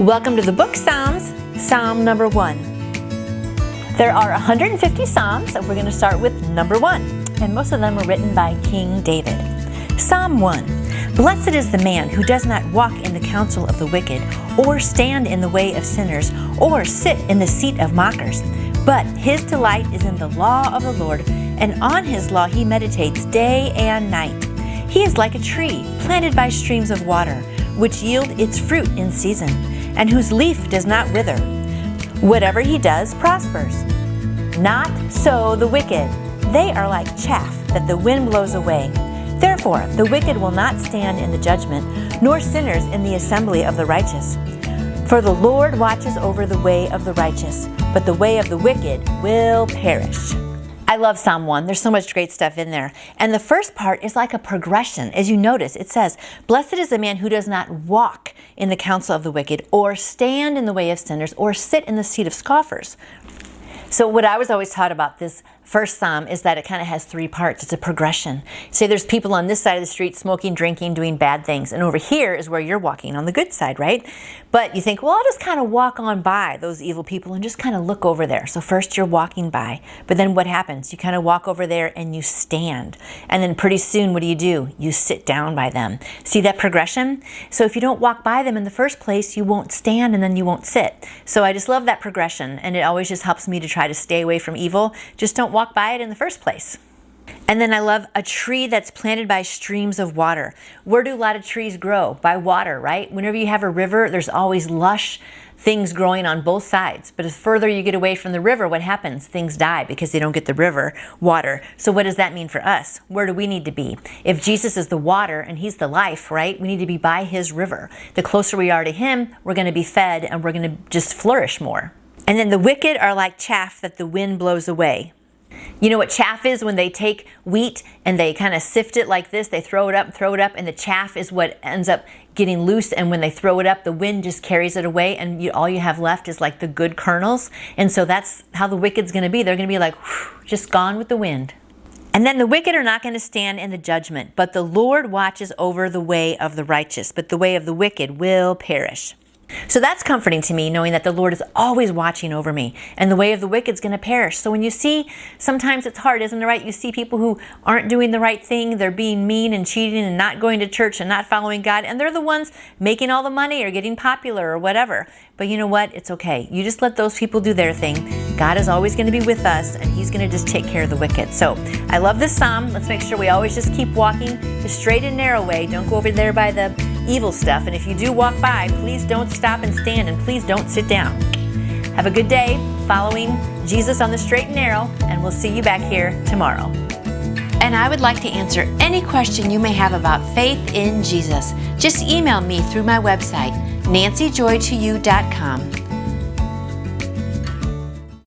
Welcome to the book Psalms, Psalm number 1. There are 150 Psalms, and we're going to start with number 1. And most of them were written by King David. Psalm 1. Blessed is the man who does not walk in the counsel of the wicked, or stand in the way of sinners, or sit in the seat of mockers. But his delight is in the law of the Lord, and on his law he meditates day and night. He is like a tree planted by streams of water, which yield its fruit in season, and whose leaf does not wither. Whatever he does prospers. Not so the wicked. They are like chaff that the wind blows away. Therefore, the wicked will not stand in the judgment, nor sinners in the assembly of the righteous. For the Lord watches over the way of the righteous, but the way of the wicked will perish. I love Psalm 1. There's so much great stuff in there. And the first part is like a progression. As you notice, it says, Blessed is the man who does not walk in the counsel of the wicked, or stand in the way of sinners, or sit in the seat of scoffers. So what I was always taught about this first psalm is that it kind of has 3 parts. It's a progression. Say there's people on this side of the street smoking, drinking, doing bad things. And over here is where you're walking on the good side, right? But you think, well, I'll just kind of walk on by those evil people and just kind of look over there. So first you're walking by. But then what happens? You kind of walk over there and you stand. And then pretty soon, what do? You sit down by them. See that progression? So if you don't walk by them in the first place, you won't stand and then you won't sit. So I just love that progression. And it always just helps me to try to stay away from evil. Just don't walk by it in the first place. And then I love a tree that's planted by streams of water. Where do a lot of trees grow? By water, right? Whenever you have a river, there's always lush things growing on both sides. But the further you get away from the river, what happens? Things die because they don't get the river water. So what does that mean for us? Where do we need to be? If Jesus is the water and he's the life, right? We need to be by his river. The closer we are to him, we're going to be fed and we're going to just flourish more. And then the wicked are like chaff that the wind blows away. You know what chaff is? When they take wheat and they kind of sift it like this, they throw it up, and the chaff is what ends up getting loose. And when they throw it up, the wind just carries it away, and all you have left is like the good kernels. And so that's how the wicked's going to be. They're going to be like, whew, just gone with the wind. And then the wicked are not going to stand in the judgment, but the Lord watches over the way of the righteous, but the way of the wicked will perish. So that's comforting to me, knowing that the Lord is always watching over me, and the way of the wicked is going to perish. So when you see, sometimes it's hard, isn't it right? You see people who aren't doing the right thing, they're being mean and cheating and not going to church and not following God, and they're the ones making all the money or getting popular or whatever. But you know what? It's okay. You just let those people do their thing. God is always going to be with us, and he's going to just take care of the wicked. So I love this psalm. Let's make sure we always just keep walking the straight and narrow way. Don't go over there by the evil stuff. And if you do walk by, please don't stop and stand, and please don't sit down. Have a good day following Jesus on the straight and narrow, and we'll see you back here tomorrow. And I would like to answer any question you may have about faith in Jesus. Just email me through my website, nancyjoytoyou.com.